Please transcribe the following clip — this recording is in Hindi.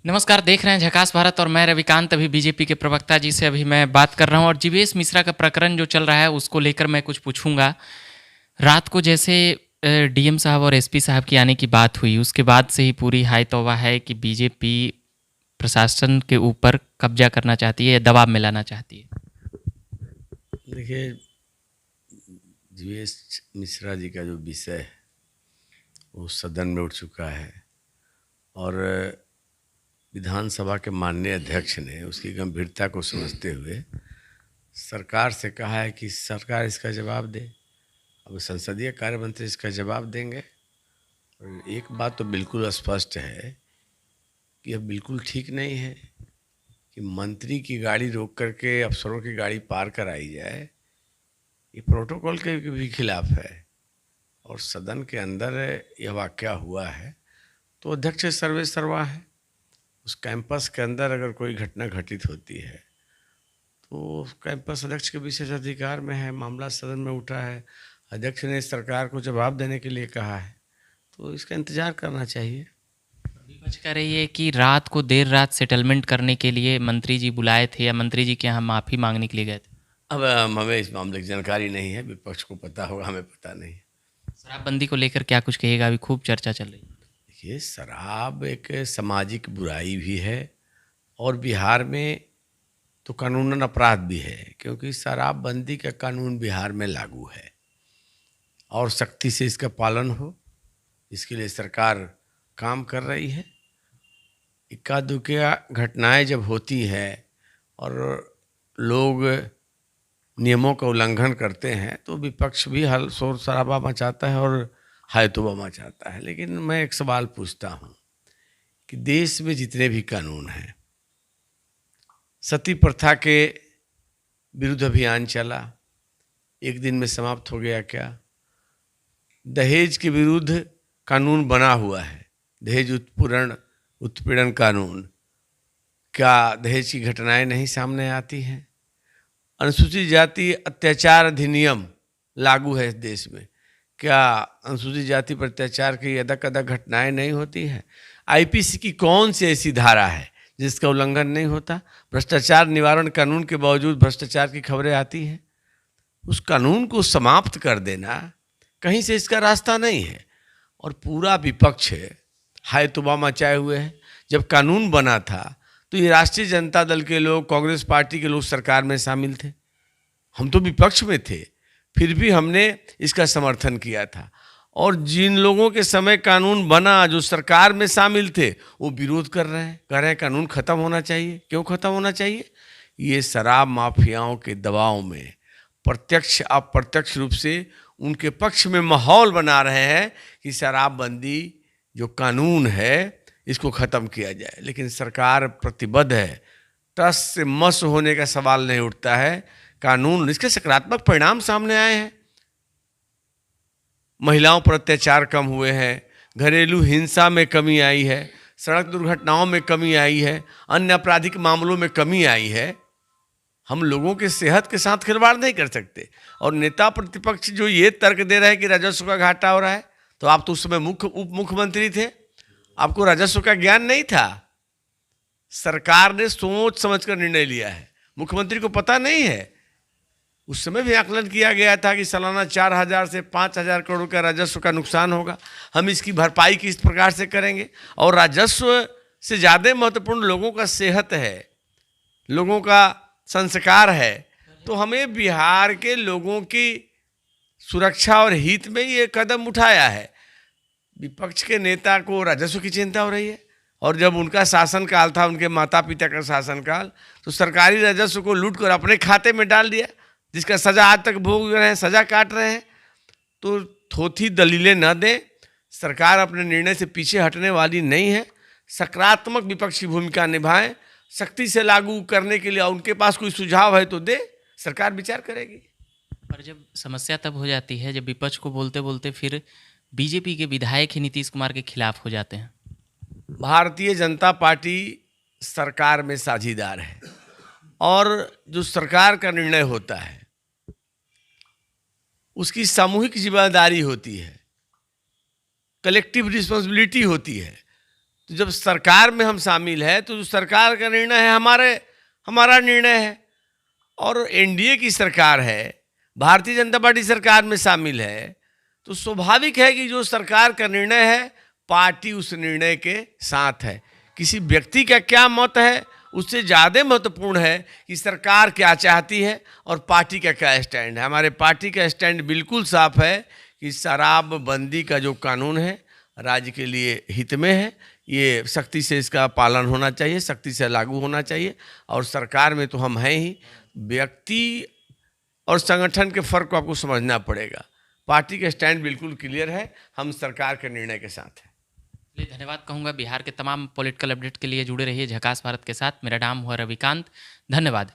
नमस्कार, देख रहे हैं झकास भारत और मैं रविकांत। अभी बीजेपी के प्रवक्ता जी से अभी मैं बात कर रहा हूं और जीवेश मिश्रा का प्रकरण जो चल रहा है उसको लेकर मैं कुछ पूछूंगा। रात को जैसे डीएम साहब और एसपी साहब की आने की बात हुई, उसके बाद से ही पूरी हाई तौबा है कि बीजेपी प्रशासन के ऊपर कब्जा करना चाहती है या दबाव में लाना चाहती है। देखिए, जीवेश मिश्रा जी का जो विषय है वो सदन में उठ चुका है और विधानसभा के माननीय अध्यक्ष ने उसकी गंभीरता को समझते हुए सरकार से कहा है कि सरकार इसका जवाब दे। अब संसदीय कार्य मंत्री इसका जवाब देंगे। और एक बात तो बिल्कुल स्पष्ट है कि यह बिल्कुल ठीक नहीं है कि मंत्री की गाड़ी रोक करके अफसरों की गाड़ी पार कराई जाए। ये प्रोटोकॉल के भी खिलाफ है और सदन के अंदर यह वाक़या हुआ है तो अध्यक्ष सर्वे सर्वा है। उस कैंपस के अंदर अगर कोई घटना घटित होती है तो कैंपस अध्यक्ष के विशेष अधिकार में है। मामला सदन में उठा है, अध्यक्ष ने सरकार को जवाब देने के लिए कहा है तो इसका इंतज़ार करना चाहिए। विपक्ष कह रही है कि रात को देर रात सेटलमेंट करने के लिए मंत्री जी बुलाए थे या मंत्री जी के यहाँ माफ़ी मांगने के लिए गए थे। अब हमें इस मामले की जानकारी नहीं है, विपक्ष को पता होगा, हमें पता नहीं। शराबबंदी को लेकर क्या कुछ कहेगा? अभी खूब चर्चा चल रही है। देखिए, शराब एक सामाजिक बुराई भी है और बिहार में तो कानूनन अपराध भी है, क्योंकि शराबबंदी का कानून बिहार में लागू है और सख्ती से इसका पालन हो, इसके लिए सरकार काम कर रही है। इक्का दुक्का घटनाएं जब होती है और लोग नियमों का उल्लंघन करते हैं तो विपक्ष भी हल शोर शराबा मचाता है और हायतुबा मचाता है। लेकिन मैं एक सवाल पूछता हूँ कि देश में जितने भी कानून हैं, सती प्रथा के विरुद्ध अभियान चला, एक दिन में समाप्त हो गया क्या? दहेज के विरुद्ध कानून बना हुआ है, दहेज उत्पीड़न कानून, क्या दहेज की घटनाएं नहीं सामने आती हैं? अनुसूचित जाति अत्याचार अधिनियम लागू है इस देश में, क्या अनुसूचित जाति पर अत्याचार की अदक अदक घटनाएं नहीं होती हैं? आईपीसी की कौन सी ऐसी धारा है जिसका उल्लंघन नहीं होता? भ्रष्टाचार निवारण कानून के बावजूद भ्रष्टाचार की खबरें आती हैं। उस कानून को समाप्त कर देना कहीं से इसका रास्ता नहीं है और पूरा विपक्ष हाय तुबा मचाए हुए है। जब कानून बना था तो ये राष्ट्रीय जनता दल के लोग, कांग्रेस पार्टी के लोग सरकार में शामिल थे, हम तो विपक्ष में थे, फिर भी हमने इसका समर्थन किया था। और जिन लोगों के समय कानून बना, जो सरकार में शामिल थे, वो विरोध कर रहे हैं, कह रहे हैं कानून खत्म होना चाहिए। क्यों खत्म होना चाहिए? ये शराब माफियाओं के दबाव में प्रत्यक्ष अप्रत्यक्ष रूप से उनके पक्ष में माहौल बना रहे हैं कि शराबबंदी जो कानून है इसको ख़त्म किया जाए। लेकिन सरकार प्रतिबद्ध है, टस से मस होने का सवाल नहीं उठता है। कानून, इसके सकारात्मक परिणाम सामने आए हैं। महिलाओं पर अत्याचार कम हुए हैं, घरेलू हिंसा में कमी आई है, सड़क दुर्घटनाओं में कमी आई है, अन्य आपराधिक मामलों में कमी आई है। हम लोगों के सेहत के साथ खिलवाड़ नहीं कर सकते। और नेता प्रतिपक्ष जो ये तर्क दे रहे हैं कि राजस्व का घाटा हो रहा है, तो आप तो उस समय उप मुख्यमंत्री थे, आपको राजस्व का ज्ञान नहीं था। सरकार ने सोच समझकर निर्णय लिया है, मुख्यमंत्री को पता नहीं है। उस समय भी आकलन किया गया था कि सालाना 4,000 से 5,000 करोड़ का राजस्व का नुकसान होगा, हम इसकी भरपाई किस प्रकार से करेंगे। और राजस्व से ज़्यादा महत्वपूर्ण लोगों का सेहत है, लोगों का संस्कार है। तो हमें बिहार के लोगों की सुरक्षा और हित में ये कदम उठाया है। विपक्ष के नेता को राजस्व की चिंता हो रही है और जब उनका शासनकाल था, उनके माता पिता का शासनकाल, तो सरकारी राजस्व को लूट कर अपने खाते में डाल दिया, जिसका सजा आज तक भोग रहे हैं, सजा काट रहे हैं। तो थोथी दलीलें न दें, सरकार अपने निर्णय से पीछे हटने वाली नहीं है। सकारात्मक विपक्ष की भूमिका निभाएं, सख्ती से लागू करने के लिए उनके पास कोई सुझाव है तो दे, सरकार विचार करेगी। पर जब समस्या तब हो जाती है जब विपक्ष को बोलते बोलते फिर बीजेपी के विधायक ही नीतीश कुमार के खिलाफ हो जाते हैं। भारतीय जनता पार्टी सरकार में साझीदार है और जो सरकार का निर्णय होता है उसकी सामूहिक जिम्मेदारी होती है, कलेक्टिव रिस्पॉन्सिबिलिटी होती है। तो जब सरकार में हम शामिल है तो जो सरकार का निर्णय है हमारा निर्णय है। और एनडीए की सरकार है, भारतीय जनता पार्टी सरकार में शामिल है, तो स्वाभाविक है कि जो सरकार का निर्णय है पार्टी उस निर्णय के साथ है। किसी व्यक्ति का क्या मत है उससे ज़्यादा महत्वपूर्ण है कि सरकार क्या चाहती है और पार्टी का क्या स्टैंड है। हमारे पार्टी का स्टैंड बिल्कुल साफ है कि शराबबंदी का जो कानून है राज्य के लिए हित में है, ये सख्ती से इसका पालन होना चाहिए, सख्ती से लागू होना चाहिए। और सरकार में तो हम हैं ही, व्यक्ति और संगठन के फर्क को आपको समझना पड़ेगा। पार्टी का स्टैंड बिल्कुल क्लियर है, हम सरकार के निर्णय के साथ हैं। चलिए, धन्यवाद कहूँगा। बिहार के तमाम पॉलिटिकल अपडेट के लिए जुड़े रहिए झकास भारत के साथ। मेरा नाम हुआ रविकांत। धन्यवाद।